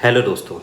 Hello दोस्तों।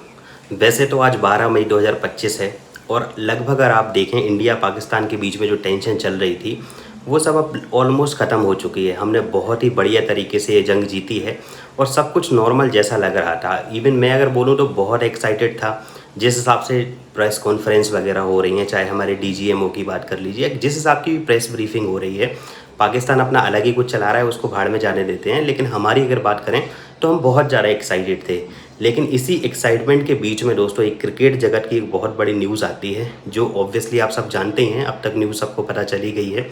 वैसे तो आज 12 मई 2025 है और लगभग अगर आप देखें इंडिया पाकिस्तान के बीच में जो टेंशन चल रही थी वो सब अब ऑलमोस्ट ख़त्म हो चुकी है। हमने बहुत ही बढ़िया तरीके से ये जंग जीती है और सब कुछ नॉर्मल जैसा लग रहा था। इवन मैं अगर बोलूँ तो बहुत एक्साइटेड था। जिस हिसाब से प्रेस कॉन्फ्रेंस वगैरह हो रही हैं, चाहे हमारे डीजीएमओ की बात कर लीजिए, जिस हिसाब की प्रेस ब्रीफिंग हो रही है, पाकिस्तान अपना अलग ही कुछ चला रहा है, उसको भाड़ में जाने देते हैं। लेकिन हमारी अगर बात करें तो हम बहुत ज़्यादा एक्साइटेड थे। लेकिन इसी एक्साइटमेंट के बीच में दोस्तों एक क्रिकेट जगत की एक बहुत बड़ी न्यूज़ आती है, जो ऑब्वियसली आप सब जानते हैं, अब तक न्यूज़ सबको पता चली गई है।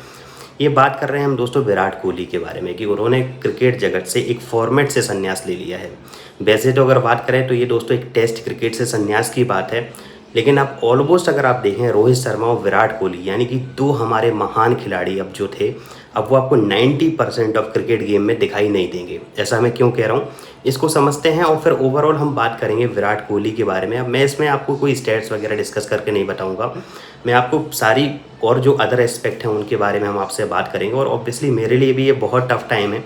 ये बात कर रहे हैं हम दोस्तों विराट कोहली के बारे में कि उन्होंने क्रिकेट जगत से एक फॉर्मेट से संन्यास ले लिया है। वैसे तो अगर बात करें तो ये दोस्तों एक टेस्ट क्रिकेट से संन्यास की बात है, लेकिन अब ऑलमोस्ट अगर आप देखें रोहित शर्मा और विराट कोहली यानी कि दो हमारे महान खिलाड़ी अब जो थे, अब वो आपको 90% ऑफ क्रिकेट गेम में दिखाई नहीं देंगे। ऐसा मैं क्यों कह रहा हूँ, इसको समझते हैं और फिर ओवरऑल हम बात करेंगे विराट कोहली के बारे में। अब मैं इसमें आपको कोई स्टैट्स वगैरह डिस्कस करके नहीं बताऊंगा, मैं आपको सारी और जो अदर एस्पेक्ट हैं उनके बारे में हम आपसे बात करेंगे। और ऑब्वियसली मेरे लिए भी ये बहुत टफ टाइम है,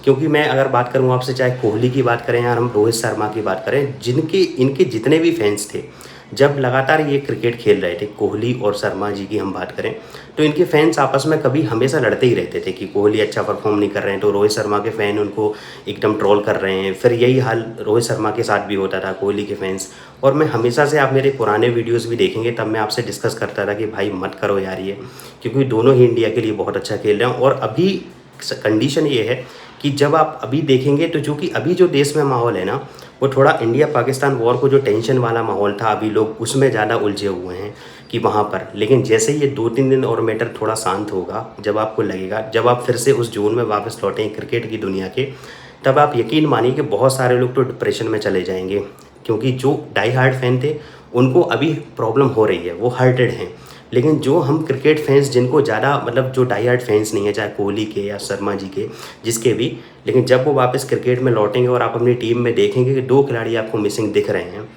क्योंकि मैं अगर बात करूँ आपसे, चाहे कोहली की बात करें या हम रोहित शर्मा की बात करें, जिनके इनके जितने भी फैंस थे जब लगातार ये क्रिकेट खेल रहे थे, कोहली और शर्मा जी की हम बात करें, तो इनके फैंस आपस में कभी हमेशा लड़ते ही रहते थे कि कोहली अच्छा परफॉर्म नहीं कर रहे हैं तो रोहित शर्मा के फ़ैन उनको एकदम ट्रोल कर रहे हैं। फिर यही हाल रोहित शर्मा के साथ भी होता था, कोहली के फैंस। और मैं हमेशा से, आप मेरे पुराने वीडियोज़ भी देखेंगे, तब मैं आपसे डिस्कस करता था कि भाई मत करो यार ये, क्योंकि दोनों ही इंडिया के लिए बहुत अच्छा खेल रहे हैं। और अभी कंडीशन ये है कि जब आप अभी देखेंगे तो जो कि अभी जो देश में माहौल है ना, वो थोड़ा इंडिया पाकिस्तान वॉर को जो टेंशन वाला माहौल था, अभी लोग उसमें ज़्यादा उलझे हुए हैं कि वहाँ पर। लेकिन जैसे ये 2-3 दिन और मैटर थोड़ा शांत होगा, जब आपको लगेगा, जब आप फिर से उस जोन में वापस लौटेंगे क्रिकेट की दुनिया के, तब आप यकीन मानिए कि बहुत सारे लोग तो डिप्रेशन में चले जाएंगे। क्योंकि जो डाई हार्ड फैन थे उनको अभी प्रॉब्लम हो रही है, वो हर्टेड हैं। लेकिन जो हम क्रिकेट फैंस, जिनको ज़्यादा मतलब जो डाई हार्ड फैंस नहीं है, चाहे कोहली के या शर्मा जी के, जिसके भी, लेकिन जब वो वापस क्रिकेट में लौटेंगे और आप अपनी टीम में देखेंगे कि 2 खिलाड़ी आपको मिसिंग दिख रहे हैं,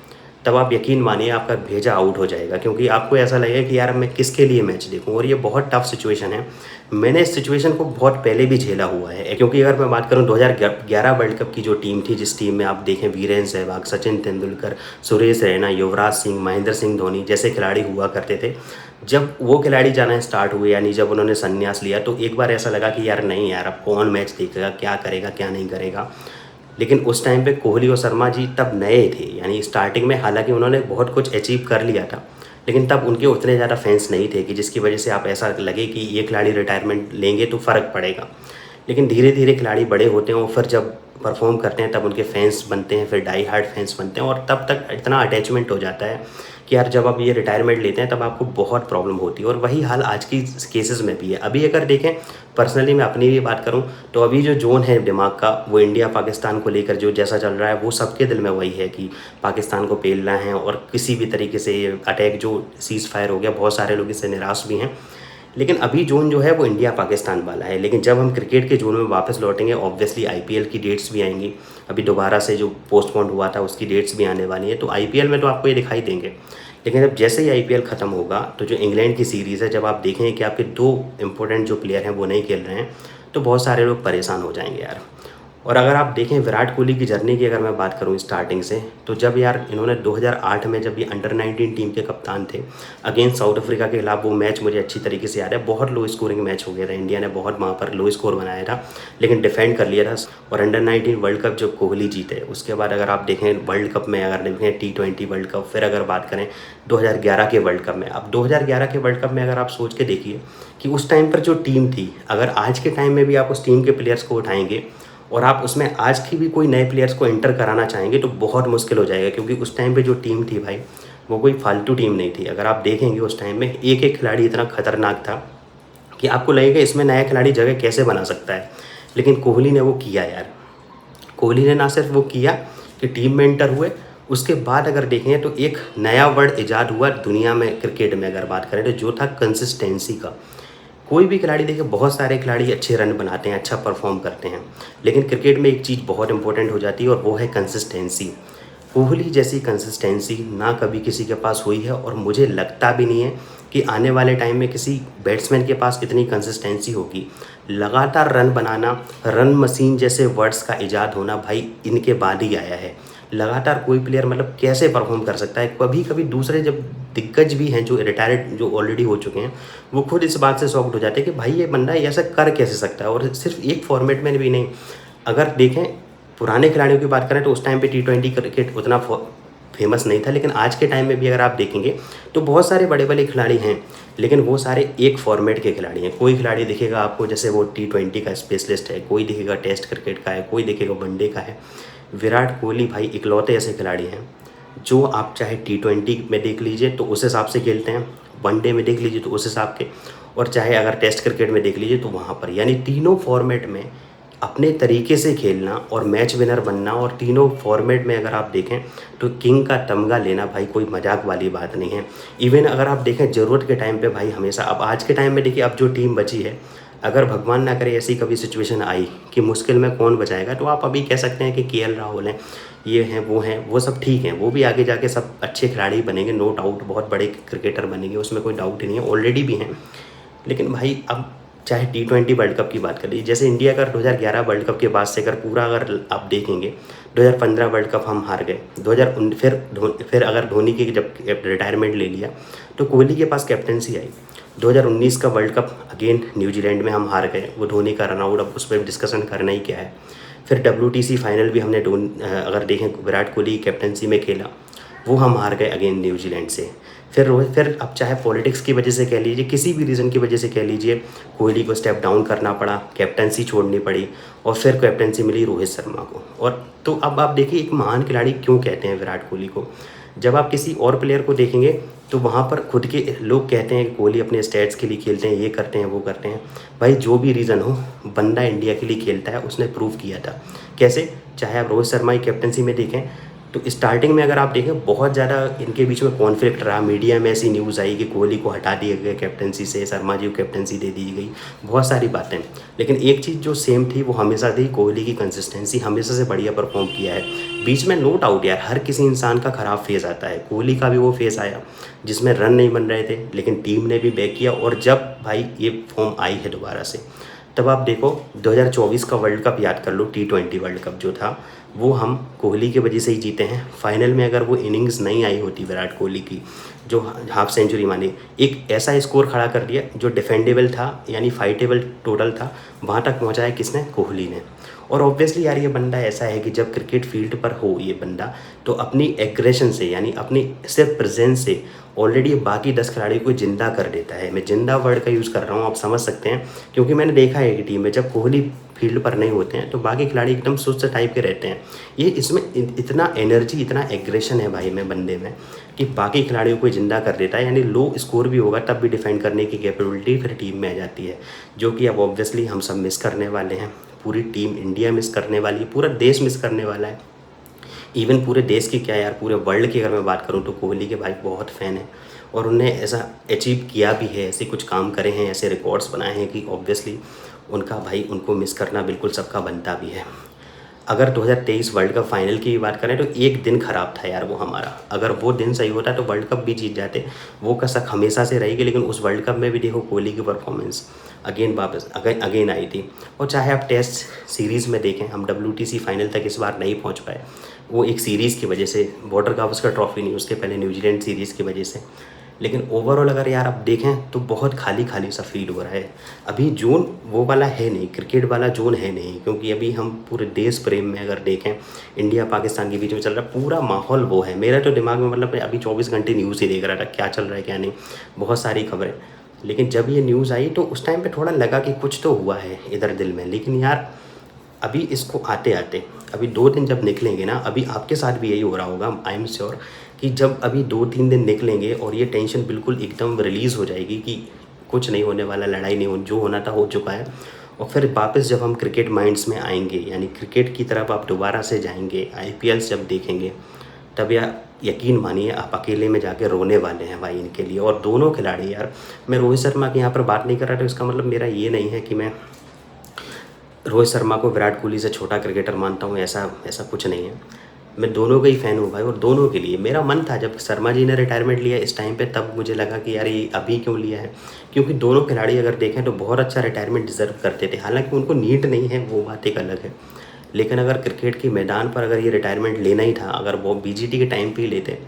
तब आप यकीन मानिए आपका भेजा आउट हो जाएगा। क्योंकि आपको ऐसा लगेगा कि यार मैं किसके लिए मैच देखूं। और ये बहुत टफ सिचुएशन है। मैंने इस सिचुएशन को बहुत पहले भी झेला हुआ है, क्योंकि अगर मैं बात करूं 2011 वर्ल्ड कप की जो टीम थी, जिस टीम में आप देखें वीरेंद्र सहवाग, सचिन तेंदुलकर, सुरेश रैना, युवराज सिंह, महेंद्र सिंह धोनी जैसे खिलाड़ी हुआ करते थे, जब वो खिलाड़ी जाना स्टार्ट हुए, यानी जब उन्होंने संन्यास लिया, तो एक बार ऐसा लगा कि यार नहीं यार, अब कौन मैच देखेगा, क्या करेगा क्या नहीं करेगा। लेकिन उस टाइम पे कोहली और शर्मा जी तब नए थे, यानी स्टार्टिंग में, हालांकि उन्होंने बहुत कुछ अचीव कर लिया था, लेकिन तब उनके उतने ज़्यादा फैंस नहीं थे कि जिसकी वजह से आप ऐसा लगे कि ये खिलाड़ी रिटायरमेंट लेंगे तो फ़र्क पड़ेगा। लेकिन धीरे धीरे खिलाड़ी बड़े होते हैं और फिर जब परफॉर्म करते हैं तब उनके फैंस बनते हैं, फिर डाई हार्ड फैंस बनते हैं, और तब तक इतना अटैचमेंट हो जाता है कि यार जब आप ये रिटायरमेंट लेते हैं तब आपको बहुत प्रॉब्लम होती है। और वही हाल आज की केसेस में भी है। अभी अगर देखें, पर्सनली मैं अपनी भी बात करूं, तो अभी जो जोन है दिमाग का, वो इंडिया पाकिस्तान को लेकर जो जैसा चल रहा है, वो सबके दिल में वही है कि पाकिस्तान को पेलना है और किसी भी तरीके से ये अटैक जो सीज़ फायर हो गया, बहुत सारे लोग इससे निराश भी हैं। लेकिन अभी जोन जो है वो इंडिया पाकिस्तान वाला है। लेकिन जब हम क्रिकेट के जोन में वापस लौटेंगे, ऑब्वियसली आईपीएल की डेट्स भी आएंगी। अभी दोबारा से जो पोस्टपोन हुआ था उसकी डेट्स भी आने वाली हैं, तो आईपीएल में तो आपको ये दिखाई देंगे। लेकिन जब जैसे ही आईपीएल ख़त्म होगा, तो जो इंग्लैंड की सीरीज़ है, जब आप देखेंगे कि आपके 2 इंपॉर्टेंट जो प्लेयर हैं वो नहीं खेल रहे हैं, तो बहुत सारे लोग परेशान हो जाएंगे यार। और अगर आप देखें विराट कोहली की जर्नी की अगर मैं बात करूं स्टार्टिंग से, तो जब यार इन्होंने 2008 में, जब ये अंडर-19 टीम के कप्तान थे, अगेंस्ट साउथ अफ्रीका के खिलाफ, वो मैच मुझे अच्छी तरीके से याद है। बहुत लो स्कोरिंग मैच हो गया था, इंडिया ने बहुत वहाँ पर लो स्कोर बनाया था, लेकिन डिफेंड कर लिया था। और अंडर-19 वर्ल्ड कप जब कोहली जीते, उसके बाद अगर आप देखें वर्ल्ड कप में, अगर देखें T20 वर्ल्ड कप, फिर अगर बात करें 2011 के वर्ल्ड कप में। अब 2011 के वर्ल्ड कप में अगर आप सोच के देखिए कि उस टाइम पर जो टीम थी, अगर आज के टाइम में भी आप उस टीम के प्लेयर्स को उठाएंगे और आप उसमें आज की भी कोई नए प्लेयर्स को एंटर कराना चाहेंगे, तो बहुत मुश्किल हो जाएगा। क्योंकि उस टाइम पे जो टीम थी भाई, वो कोई फालतू टीम नहीं थी। अगर आप देखेंगे उस टाइम में एक एक खिलाड़ी इतना खतरनाक था कि आपको लगेगा इसमें नया खिलाड़ी जगह कैसे बना सकता है। लेकिन कोहली ने वो किया यार। कोहली ने ना सिर्फ वो किया कि टीम में एंटर हुए, उसके बाद अगर देखें तो एक नया वर्ड ईजाद हुआ दुनिया में, क्रिकेट में अगर बात करें तो, जो था कंसिस्टेंसी का। कोई भी खिलाड़ी देखिए, बहुत सारे खिलाड़ी अच्छे रन बनाते हैं, अच्छा परफॉर्म करते हैं, लेकिन क्रिकेट में एक चीज़ बहुत इंपॉर्टेंट हो जाती है और वो है कंसिस्टेंसी। कोहली जैसी कंसिस्टेंसी ना कभी किसी के पास हुई है, और मुझे लगता भी नहीं है कि आने वाले टाइम में किसी बैट्समैन के पास इतनी कंसिस्टेंसी होगी। लगातार रन बनाना, रन मशीन जैसे वर्ड्स का इजाद होना भाई इनके बाद ही आया है। लगातार कोई प्लेयर मतलब कैसे परफॉर्म कर सकता है। कभी कभी दूसरे जब दिग्गज भी हैं जो रिटायर्ड जो ऑलरेडी हो चुके हैं, वो खुद इस बात से शॉक्ड हो जाते हैं कि भाई ये बंदा ऐसा कर कैसे सकता है, और सिर्फ एक फॉर्मेट में भी नहीं। अगर देखें पुराने खिलाड़ियों की बात करें तो उस टाइम पे T20 क्रिकेट उतना फेमस नहीं था, लेकिन आज के टाइम में भी अगर आप देखेंगे तो बहुत सारे बड़े बड़े खिलाड़ी हैं, लेकिन वो सारे एक फॉर्मेट के खिलाड़ी हैं। कोई खिलाड़ी दिखेगा आपको जैसे वो T20 का स्पेशलिस्ट है, कोई दिखेगा टेस्ट क्रिकेट का है, कोई दिखेगा वनडे का है। विराट कोहली भाई इकलौते ऐसे खिलाड़ी हैं जो आप चाहे T20 में देख लीजिए तो उस हिसाब से खेलते हैं, वनडे में देख लीजिए तो उस हिसाब के, और चाहे अगर टेस्ट क्रिकेट में देख लीजिए तो वहाँ पर, यानी तीनों फॉर्मेट में अपने तरीके से खेलना और मैच विनर बनना। और तीनों फॉर्मेट में अगर आप देखें तो किंग का तमगा लेना भाई कोई मजाक वाली बात नहीं है। इवन अगर आप देखें ज़रूरत के टाइम पे भाई हमेशा, अब आज के टाइम में देखिए अब जो टीम बची है, अगर भगवान ना करे ऐसी कभी सिचुएशन आई कि मुश्किल में कौन बचाएगा, तो आप अभी कह सकते हैं कि KL राहुल हैं, ये हैं, वो सब ठीक हैं, वो भी आगे जाके सब अच्छे खिलाड़ी बनेंगे, नो डाउट, बहुत बड़े क्रिकेटर बनेंगे, उसमें कोई डाउट ही नहीं है, ऑलरेडी भी हैं। लेकिन भाई अब चाहे T20 वर्ल्ड कप की बात कर लीजिए, जैसे इंडिया का 2011 वर्ल्ड कप के बाद से अगर पूरा अगर आप देखेंगे, 2015 वर्ल्ड कप हम हार गए, 2019 फिर अगर धोनी की जब रिटायरमेंट ले लिया तो कोहली के पास कैप्टनसी आई। 2019 का वर्ल्ड कप अगेन न्यूजीलैंड में हम हार गए, वो धोनी का रन आउट, अब उस पर डिस्कशन करना ही क्या है। फिर WTC फाइनल भी हमने अगर देखें विराट कोहली की कैप्टनसी में खेला, वो हम हार गए अगेन न्यूजीलैंड से। फिर अब चाहे पॉलिटिक्स की वजह से कह लीजिए, किसी भी रीज़न की वजह से कह लीजिए, कोहली को स्टेप डाउन करना पड़ा, कैप्टनसी छोड़नी पड़ी, और फिर कैप्टनसी मिली रोहित शर्मा को। और तो अब आप देखिए एक महान खिलाड़ी क्यों कहते हैं विराट कोहली को। जब आप किसी और प्लेयर को देखेंगे तो वहाँ पर खुद के लोग कहते हैं कि कोहली अपने स्टैट्स के लिए खेलते हैं, ये करते हैं, वो करते हैं। भाई जो भी रीज़न हो, बंदा इंडिया के लिए खेलता है, उसने प्रूव किया था। कैसे, चाहे आप रोहित शर्मा की कैप्टनसी में देखें तो स्टार्टिंग में अगर आप देखें बहुत ज़्यादा इनके बीच में कॉन्फ्लिक्ट रहा, मीडिया में ऐसी न्यूज़ आई कि कोहली को हटा दिया गया कैप्टनसी से, शर्मा जी को कैप्टनसी दे दी गई, बहुत सारी बातें। लेकिन एक चीज़ जो सेम थी वो हमेशा थी, कोहली की कंसिस्टेंसी, हमेशा से बढ़िया परफॉर्म किया है। बीच में नो डाउट यार, हर किसी इंसान का ख़राब फेज़ आता है, कोहली का भी वो फेज़ आया जिसमें रन नहीं बन रहे थे, लेकिन टीम ने भी बैक किया। और जब भाई ये फॉर्म आई है दोबारा से, तब आप देखो 2024 का वर्ल्ड कप याद कर लो, T20 वर्ल्ड कप जो था वो हम कोहली की वजह से ही जीते हैं। फाइनल में अगर वो इनिंग्स नहीं आई होती विराट कोहली की, जो हाफ सेंचुरी मानी, एक ऐसा स्कोर खड़ा कर दिया जो डिफेंडेबल था, यानी फाइटेबल टोटल था, वहाँ तक पहुँचाया किसने, कोहली ने। और ऑब्वियसली यार ये बंदा ऐसा है कि जब क्रिकेट फील्ड पर हो ये बंदा, तो अपनी एग्रेशन से, यानी अपनी सिर्फ प्रेजेंस से ऑलरेडी बाकी 10 खिलाड़ियों को जिंदा कर देता है। मैं जिंदा वर्ड का यूज़ कर रहा हूँ, आप समझ सकते हैं, क्योंकि मैंने देखा है कि टीम में जब कोहली फील्ड पर नहीं होते हैं तो बाकी खिलाड़ी एकदम सुस्त टाइप के रहते हैं। ये इसमें इतना एनर्जी, इतना एग्रेशन है भाई में, बंदे में, कि बाकी खिलाड़ियों को जिंदा कर देता है। यानी लो स्कोर भी होगा तब भी डिफेंड करने की कैपेबिलिटी फिर टीम में आ जाती है, जो कि अब ऑब्वियसली हम सब मिस करने वाले हैं। पूरी टीम इंडिया मिस करने वाली है, पूरा देश मिस करने वाला है। इवन पूरे देश की क्या यार, पूरे वर्ल्ड की अगर मैं बात करूँ तो कोहली के भाई बहुत फ़ैन है, और उन्हें ऐसा अचीव किया भी है, ऐसे कुछ काम करे हैं, ऐसे रिकॉर्ड्स बनाए हैं कि ऑब्वियसली उनका भाई, उनको मिस करना बिल्कुल सबका बनता भी है। अगर 2023 वर्ल्ड कप फाइनल की बात करें तो एक दिन ख़राब था यार वो हमारा, अगर वो दिन सही होता तो वर्ल्ड कप भी जीत जाते, वो कसक हमेशा से रहेगी। लेकिन उस वर्ल्ड कप में भी देखो कोहली की परफॉर्मेंस अगेन वापस अगेन आई थी। और चाहे आप टेस्ट सीरीज़ में देखें, हम WTC फाइनल तक इस बार नहीं पहुंच पाए, वो एक सीरीज़ की वजह से, बॉर्डर गावस्कर ट्रॉफी नहीं, उसके पहले न्यूजीलैंड सीरीज़ की वजह से। लेकिन ओवरऑल अगर यार आप देखें तो बहुत खाली खाली सा फील हो रहा है। अभी जोन वो वाला है नहीं, क्रिकेट वाला जोन है नहीं, क्योंकि अभी हम पूरे देश प्रेम में अगर देखें, इंडिया पाकिस्तान के बीच में चल रहा पूरा माहौल वो है। मेरा तो दिमाग में मतलब अभी 24 घंटे न्यूज़ ही देख रहा था, क्या चल रहा है क्या नहीं, बहुत सारी खबरें। लेकिन जब ये न्यूज़ आई तो उस टाइम पे थोड़ा लगा कि कुछ तो हुआ है इधर दिल में। लेकिन यार अभी इसको आते आते अभी 2 दिन जब निकलेंगे ना, अभी आपके साथ भी यही हो रहा होगा, आई एम श्योर, कि जब अभी 2-3 दिन निकलेंगे और ये टेंशन बिल्कुल एकदम रिलीज़ हो जाएगी कि कुछ नहीं होने वाला, लड़ाई नहीं हो, जो होना था हो चुका है। और फिर वापस जब हम क्रिकेट माइंड्स में आएंगे, यानी क्रिकेट की तरफ आप दोबारा से जाएंगे, IPLs जब देखेंगे, तब यकीन मानिए आप अकेले में जाके रोने वाले हैं भाई इनके लिए। और दोनों खिलाड़ी यार, मैं रोहित शर्मा की यहाँ पर बात नहीं कर रहा, तो इसका मतलब मेरा ये नहीं है कि मैं रोहित शर्मा को विराट कोहली से छोटा क्रिकेटर मानता हूँ, ऐसा कुछ नहीं है। मैं दोनों का ही फ़ैन हूँ भाई, और दोनों के लिए मेरा मन था जब शर्मा जी ने रिटायरमेंट लिया इस टाइम पे, तब मुझे लगा कि यार ये अभी क्यों लिया है, क्योंकि दोनों खिलाड़ी अगर देखें तो बहुत अच्छा रिटायरमेंट डिज़र्व करते थे। हालांकि उनको नीड नहीं है, वो बात एक अलग है, लेकिन अगर क्रिकेट के मैदान पर अगर ये रिटायरमेंट लेना ही था, अगर वो बीजीटी के टाइम पे ही लेते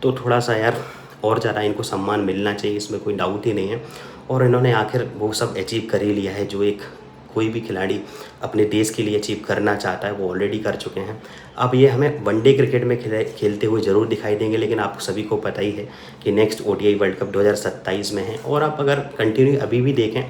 तो थोड़ा सा यार और ज़्यादा इनको सम्मान मिलना चाहिए, इसमें कोई डाउट ही नहीं है। और इन्होंने आखिर वो सब अचीव कर ही लिया है जो एक कोई भी खिलाड़ी अपने देश के लिए अचीव करना चाहता है, वो ऑलरेडी कर चुके हैं। अब ये हमें वनडे क्रिकेट में खेलते हुए ज़रूर दिखाई देंगे, लेकिन आप सभी को पता ही है कि नेक्स्ट ओडीआई वर्ल्ड कप 2027 में है। और आप अगर कंटिन्यू अभी भी देखें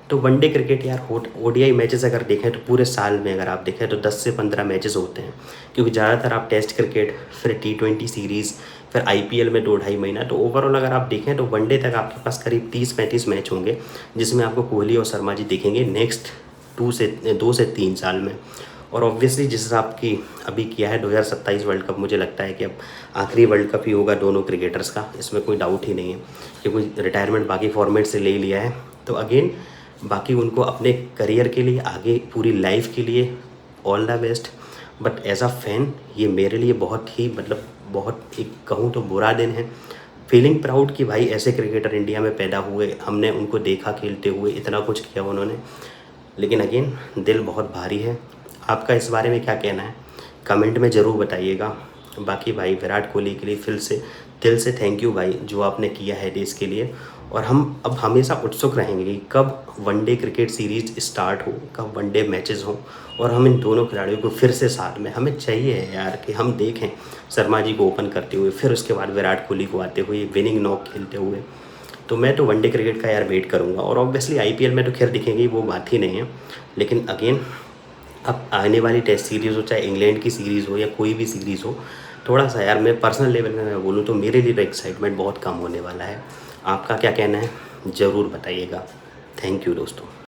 तो वनडे क्रिकेट यार ओडीआई मैचेस अगर देखें तो पूरे साल में अगर आप देखें तो 10 से 15 मैचेस होते हैं, क्योंकि ज़्यादातर आप टेस्ट क्रिकेट, फिर T20 सीरीज़, फिर आईपीएल में 2-2.5 महीना। तो ओवरऑल अगर आप देखें तो वनडे तक आपके पास करीब 30-35 मैच होंगे, जिसमें आपको कोहली और शर्मा जी दिखेंगे नेक्स्ट 2 से 3 साल में। और ऑब्वियसली जिस हिसाब की अभी किया है 2027 वर्ल्ड कप, मुझे लगता है कि अब आखिरी वर्ल्ड कप ही होगा दोनों क्रिकेटर्स का, इसमें कोई डाउट ही नहीं है, क्योंकि रिटायरमेंट बाकी फॉर्मेट से ले लिया है। तो अगेन बाकी उनको अपने करियर के लिए, आगे पूरी लाइफ के लिए all the best. But as a fan ये मेरे लिए बहुत ही मतलब बहुत एक कहूँ तो बुरा दिन है। फीलिंग प्राउड कि भाई ऐसे क्रिकेटर इंडिया में पैदा हुए, हमने उनको देखा खेलते हुए, इतना कुछ किया उन्होंने, लेकिन अगेन दिल बहुत भारी है। आपका इस बारे में क्या कहना है कमेंट में ज़रूर बताइएगा। बाकी भाई विराट कोहली के लिए फिर से दिल से थैंक यू भाई, जो आपने किया है देश के लिए। और हम अब हमेशा उत्सुक रहेंगे कि कब वनडे क्रिकेट सीरीज स्टार्ट हो, कब वनडे मैचेस हों, और हम इन दोनों खिलाड़ियों को फिर से साथ में हमें चाहिए है यार कि हम देखें शर्मा जी को ओपन करते हुए, फिर उसके बाद विराट कोहली को आते हुए विनिंग नॉक खेलते हुए। तो मैं तो वनडे क्रिकेट का यार वेट करूँगा। और ऑब्वियसली आईपीएल में तो खैर दिखेंगे, वो बात ही नहीं है, लेकिन अगेन अब आने वाली टेस्ट सीरीज़ हो, चाहे इंग्लैंड की सीरीज़ हो या कोई भी सीरीज़ हो, थोड़ा सा यार मैं पर्सनल लेवल में मैं बोलूँ तो मेरे लिए तो एक्साइटमेंट बहुत कम होने वाला है। आपका क्या कहना है ज़रूर बताइएगा। थैंक यू दोस्तों।